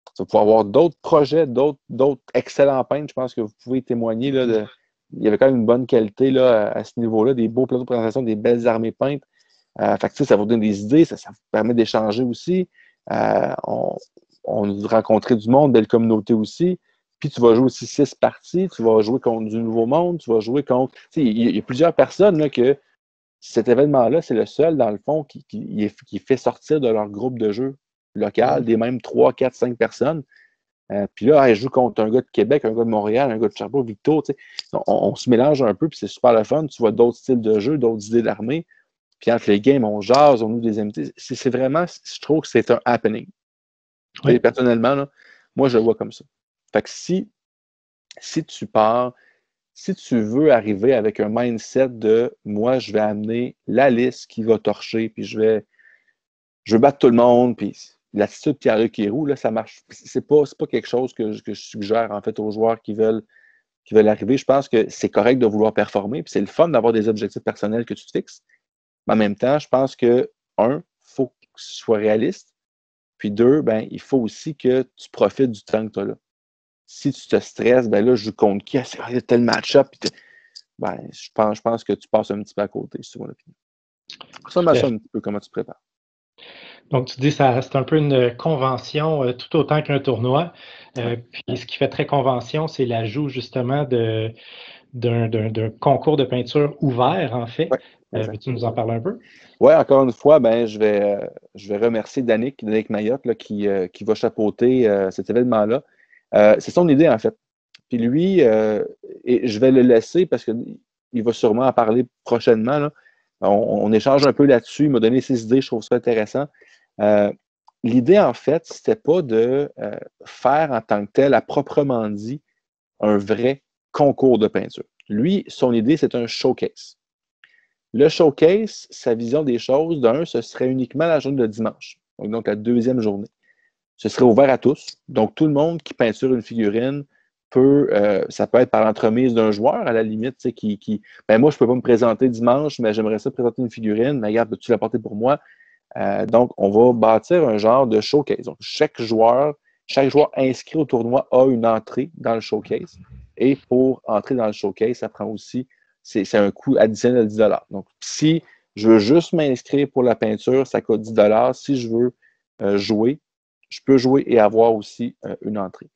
Tu vas pouvoir avoir d'autres projets, d'autres excellents peintres. Je pense que vous pouvez témoigner là, il y avait quand même une bonne qualité là, à ce niveau-là, des beaux plateaux de présentation, des belles armées peintes. Fait que, ça vous donne des idées, ça vous permet d'échanger aussi. On rencontrer du monde, belle communauté aussi. Puis tu vas jouer aussi 6 parties, tu vas jouer contre du nouveau monde, tu vas jouer contre. Il y a plusieurs personnes là, que cet événement-là, c'est le seul, dans le fond, qui fait sortir de leur groupe de jeu local, des mêmes 3, 4, 5 personnes. Puis là, elle joue contre un gars de Québec, un gars de Montréal, un gars de Sherbrooke, Victo. On se mélange un peu, puis c'est super le fun. Tu vois d'autres styles de jeu, d'autres idées d'armée. Puis entre les games, on jase, on ouvre des amitiés. C'est vraiment, je trouve que c'est un happening. Oui. Et personnellement, là, moi, je le vois comme ça. Fait que si tu pars, si tu veux arriver avec un mindset de moi, je vais amener la liste qui va torcher, puis je veux battre tout le monde, puis l'attitude Pierre-Luc Héroux, là, ça marche. C'est pas quelque chose que je suggère en fait aux joueurs qui veulent qui veulent arriver, je pense que c'est correct de vouloir performer, puis c'est le fun d'avoir des objectifs personnels que tu te fixes. Mais en même temps, je pense que, il faut que tu sois réaliste, puis deux, ben, il faut aussi que tu profites du temps que tu as là. Si tu te stresses, ben là, je joue contre qui? Il y a tel match-up. Ben, je pense que tu passes un petit peu à côté, si tu vois l'opinion. Ça me un petit peu comment tu te prépares. Donc, tu dis que ça reste un peu une convention tout autant qu'un tournoi. Puis, ce qui fait très convention, c'est l'ajout justement d'un concours de peinture ouvert, en fait. Veux-tu nous en parler un peu? Oui, encore une fois, ben, je vais remercier Danick Mayotte là, qui va chapeauter cet événement-là. C'est son idée, en fait. Puis lui, et je vais le laisser parce qu'il va sûrement en parler prochainement. Là. On échange un peu là-dessus. Il m'a donné ses idées, je trouve ça intéressant. L'idée, en fait, c'était pas de faire en tant que tel, à proprement dit, un vrai concours de peinture. Lui, son idée, c'est un showcase. Le showcase, sa vision des choses, ce serait uniquement la journée de dimanche, donc la deuxième journée. Ce serait ouvert à tous. Donc, tout le monde qui peinture une figurine ça peut être par l'entremise d'un joueur, à la limite, ben moi, je ne peux pas me présenter dimanche, mais j'aimerais ça présenter une figurine, mais regarde, peux-tu la porter pour moi? Donc, on va bâtir un genre de showcase. Donc, chaque joueur inscrit au tournoi a une entrée dans le showcase. Et pour entrer dans le showcase, ça prend aussi, c'est un coût additionnel de 10 $. Donc, si je veux juste m'inscrire pour la peinture, ça coûte 10 $. Si je veux jouer, je peux jouer et avoir aussi une entrée.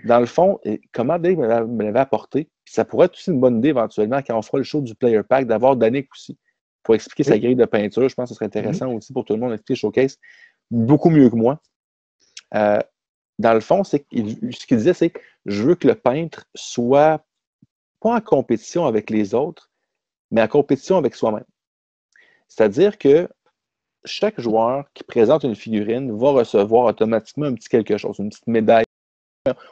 Dans le fond, comment Dave me l'avait apporté, ça pourrait être aussi une bonne idée éventuellement quand on fera le show du Player Pack d'avoir Danick aussi pour expliquer sa grille de peinture. Je pense que ce serait intéressant aussi pour tout le monde d'expliquer le showcase beaucoup mieux que moi. Dans le fond, ce qu'il disait, c'est que je veux que le peintre soit pas en compétition avec les autres, mais en compétition avec soi-même. C'est-à-dire que chaque joueur qui présente une figurine va recevoir automatiquement un petit quelque chose, une petite médaille.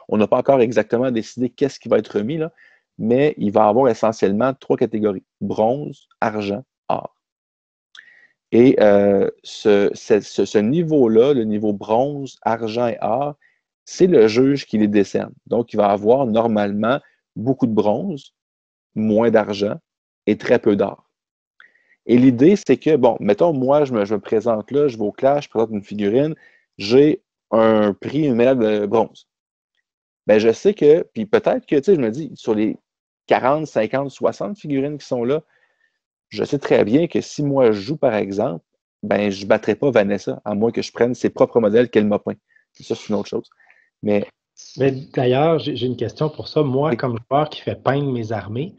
On n'a pas encore exactement décidé qu'est-ce qui va être remis, là, mais il va avoir essentiellement 3 catégories: bronze, argent, or. Et ce niveau-là, le niveau bronze, argent et or, c'est le juge qui les décerne. Donc, il va avoir normalement beaucoup de bronze, moins d'argent et très peu d'or. Et l'idée, c'est que, bon, mettons, moi, je me présente là, je vais au clash, je présente une figurine, j'ai un prix, une médaille de bronze. Ben, je sais que, puis peut-être que, tu sais, je me dis, sur les 40, 50, 60 figurines qui sont là, je sais très bien que si moi je joue, par exemple, ben, je ne battrai pas Vanessa, à moins que je prenne ses propres modèles qu'elle m'a peint. Ça, c'est une autre chose. Mais d'ailleurs, j'ai une question pour ça. Moi, comme joueur qui fait peindre mes armées,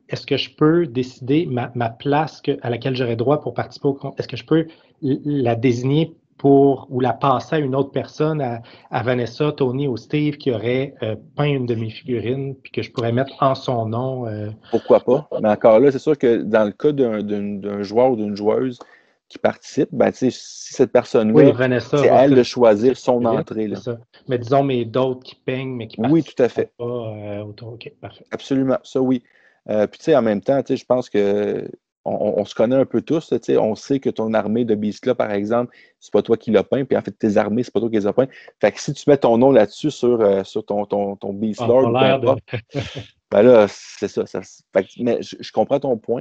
est-ce que je peux décider ma place à laquelle j'aurais droit pour participer au concours? Est-ce que je peux la désigner ou la passer à une autre personne, à Vanessa, Tony ou Steve, qui aurait peint une de mes figurines, puis que je pourrais mettre en son nom? Pourquoi pas? Mais encore là, c'est sûr que dans le cas d'un joueur ou d'une joueuse qui participe, ben, si cette personne-là, c'est à elle de choisir son entrée. Là. Ça. Mais disons, d'autres qui peignent, mais qui participent tout à fait. pas autour. OK, parfait. Absolument, ça oui. Puis tu sais, en même temps, je pense que on se connaît un peu tous. On sait que ton armée de Beast-là, par exemple, c'est pas toi qui l'as peint, puis en fait, tes armées, c'est pas toi qui les as peint. Fait que si tu mets ton nom là-dessus sur ton Beast-Lord, ben là, c'est ça. Mais je comprends ton point,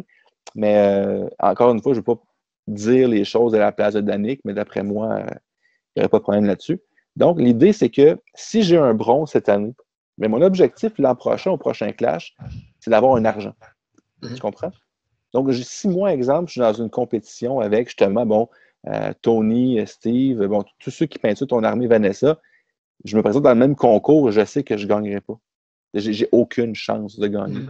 mais encore une fois, je ne veux pas dire les choses à la place de Danick, mais d'après moi, il n'y aurait pas de problème là-dessus. Donc, l'idée, c'est que si j'ai un bronze cette année, mais mon objectif l'an prochain, au prochain clash, c'est d'avoir un argent. Tu comprends? Donc, si moi, exemple, je suis dans une compétition avec justement, bon, Tony, Steve, bon, tous ceux qui peinturent ton armée Vanessa, je me présente dans le même concours, je sais que je ne gagnerai pas. J'ai aucune chance de gagner.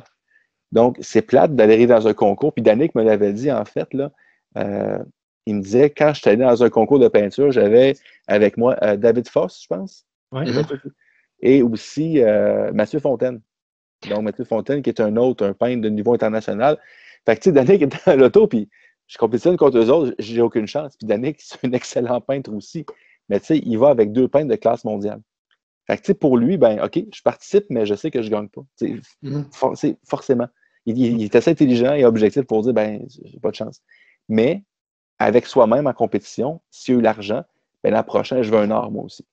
Donc, c'est plate d'aller dans un concours. Puis Danick me l'avait dit, en fait, là, il me disait, quand je suis allé dans un concours de peinture, j'avais avec moi David Foss, je pense. Ouais. Et aussi Mathieu Fontaine. Donc, Mathieu Fontaine, qui est un peintre de niveau international. Fait que, tu sais, Danick était à l'auto, puis je compétitionne contre eux autres, j'ai aucune chance. Puis Danick, c'est un excellent peintre aussi. Mais tu sais, il va avec 2 peintres de classe mondiale. Fait que, tu sais, pour lui, ben, OK, je participe, mais je sais que je ne gagne pas. Forcément. Il est assez intelligent et objectif pour dire, ben, j'ai pas de chance. Mais, avec soi-même en compétition, s'il y a eu l'argent, ben, l'an prochain, je veux un or, moi aussi.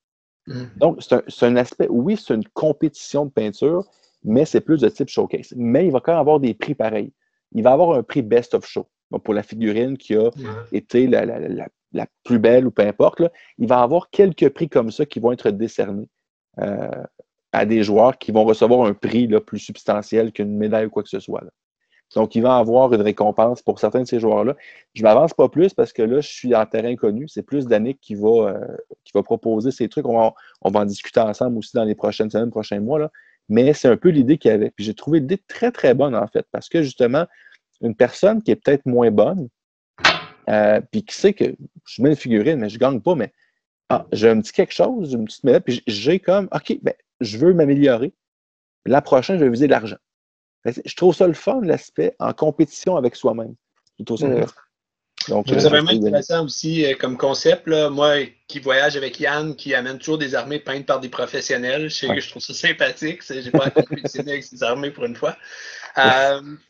Donc, c'est un aspect, oui, c'est une compétition de peinture, mais c'est plus de type showcase. Mais il va quand même avoir des prix pareils. Il va avoir un prix Best of Show. Donc, pour la figurine qui a été la plus belle ou peu importe, là, il va avoir quelques prix comme ça qui vont être décernés à des joueurs qui vont recevoir un prix là, plus substantiel qu'une médaille ou quoi que ce soit. Là. Donc, il va avoir une récompense pour certains de ces joueurs-là. Je ne m'avance pas plus parce que là, je suis en terrain connu. C'est plus Danick qui va proposer ces trucs. On va en discuter ensemble aussi dans les prochaines semaines, prochains mois. Là. Mais c'est un peu l'idée qu'il y avait. Puis j'ai trouvé l'idée très, très bonne, en fait, parce que justement, une personne qui est peut-être moins bonne, puis qui sait que je mets une figurine, mais je ne gagne pas, mais j'ai un petit quelque chose, une petite médaille, puis j'ai comme, OK, ben, je veux m'améliorer. L'an prochain, je vais viser l'argent. Je trouve ça le fun, l'aspect en compétition avec soi-même. Je trouve ça Donc, je trouve ça vraiment intéressant aussi comme concept. Là. Moi, qui voyage avec Yann, qui amène toujours des armées peintes par des professionnels, je trouve ça sympathique. Je n'ai pas à compétitionner avec ces armées pour une fois.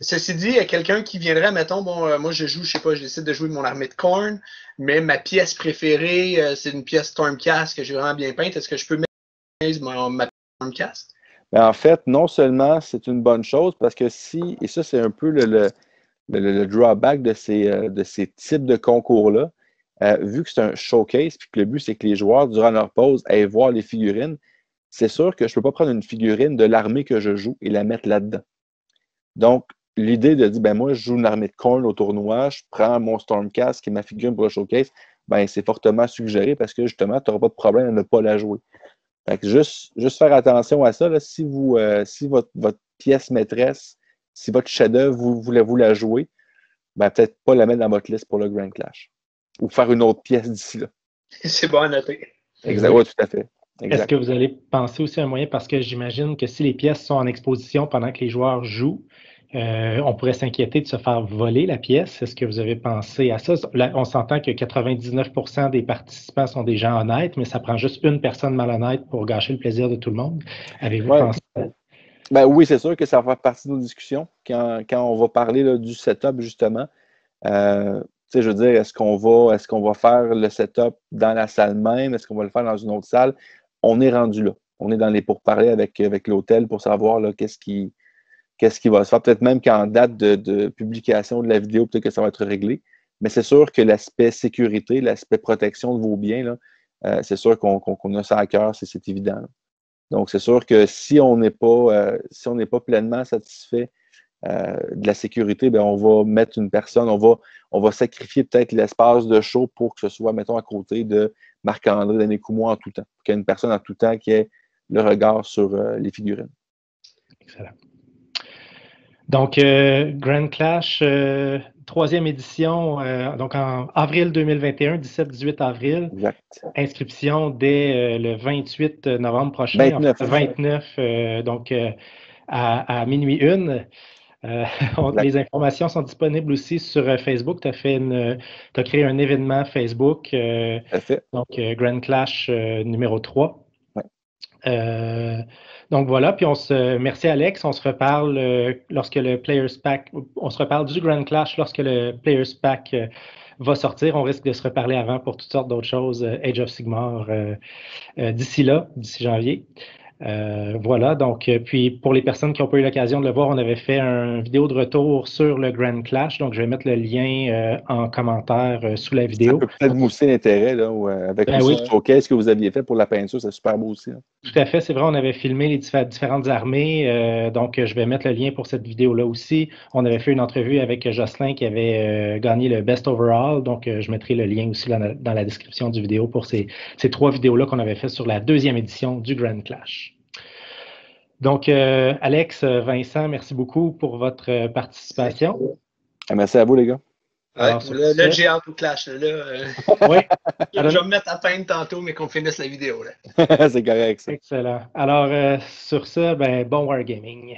Ceci dit, il y a quelqu'un qui viendrait, mettons, moi je joue, je sais pas, je décide de jouer mon armée de Khorne, mais ma pièce préférée, c'est une pièce Stormcast que j'ai vraiment bien peinte. Est-ce que je peux mettre ma Stormcast? Ben, en fait, non seulement c'est une bonne chose, parce que et ça c'est un peu le drawback de ces types de concours-là, vu que c'est un showcase, puis que le but, c'est que les joueurs, durant leur pause, aillent voir les figurines, c'est sûr que je ne peux pas prendre une figurine de l'armée que je joue et la mettre là-dedans. Donc, l'idée de dire, ben moi, je joue une armée de Khorne au tournoi, je prends mon Stormcast, qui est ma figurine pour le showcase, ben c'est fortement suggéré parce que, justement, tu n'auras pas de problème à ne pas la jouer. Fait que juste faire attention à ça, là, si votre pièce maîtresse, si votre chef-d'œuvre, vous voulez la jouer, ben peut-être pas la mettre dans votre liste pour le Grand Clash. Ou faire une autre pièce d'ici là. C'est bon à noter. Exact. Oui, tout à fait. Exact. Est-ce que vous allez penser aussi à un moyen, parce que j'imagine que si les pièces sont en exposition pendant que les joueurs jouent, on pourrait s'inquiéter de se faire voler la pièce. Est-ce que vous avez pensé à ça? Là, on s'entend que 99% des participants sont des gens honnêtes, mais ça prend juste une personne malhonnête pour gâcher le plaisir de tout le monde. Avez-vous pensé à ça? Ben oui, c'est sûr que ça va faire partie de nos discussions quand on va parler là, du setup, justement. Je veux dire, est-ce qu'on va faire le setup dans la salle même? Est-ce qu'on va le faire dans une autre salle? On est rendu là. On est dans les pourparlers avec l'hôtel pour savoir là, qu'est-ce qui va se faire. Peut-être même qu'en date de publication de la vidéo, peut-être que ça va être réglé. Mais c'est sûr que l'aspect sécurité, l'aspect protection de vos biens, là, c'est sûr qu'on a ça à cœur, c'est évident. Là. Donc, c'est sûr que si on n'est pas pleinement satisfait de la sécurité, bien, on va mettre une personne, on va sacrifier peut-être l'espace de show pour que ce soit, mettons, à côté de Marc-André Danick-Oumois en tout temps. Qu'il y ait une personne en tout temps qui ait le regard sur les figurines. Excellent. Donc, Grand Clash, 3e édition, donc en avril 2021, 17-18 avril. Exact. Inscription dès le 28 novembre prochain. 29. 29, donc à minuit 1. Les informations sont disponibles aussi sur Facebook. Tu as créé un événement Facebook, donc Grand Clash numéro 3. Ouais. Donc voilà, puis merci Alex, on se reparle lorsque le Players Pack, on se reparle du Grand Clash lorsque le Players Pack va sortir. On risque de se reparler avant pour toutes sortes d'autres choses, Age of Sigmar, d'ici janvier. Voilà, donc, puis pour les personnes qui n'ont pas eu l'occasion de le voir, on avait fait une vidéo de retour sur le Grand Clash, donc je vais mettre le lien en commentaire sous la vidéo. Ça peut peut-être mousser l'intérêt là, avec le showcase que vous aviez fait pour la peinture, c'est super beau aussi. Là. Tout à fait, c'est vrai, on avait filmé les différentes armées, donc je vais mettre le lien pour cette vidéo-là aussi. On avait fait une entrevue avec Jocelyn qui avait gagné le Best Overall, donc je mettrai le lien aussi dans la description du vidéo pour ces 3 vidéos-là qu'on avait fait sur la 2e édition du Grand Clash. Donc, Alex, Vincent, merci beaucoup pour votre participation. Merci à vous, les gars. Ouais, là, j'ai hâte au Clash. Oui. Je vais me mettre à peindre tantôt, mais qu'on finisse la vidéo. C'est correct, ça. Excellent. Alors, sur ça, bon wargaming.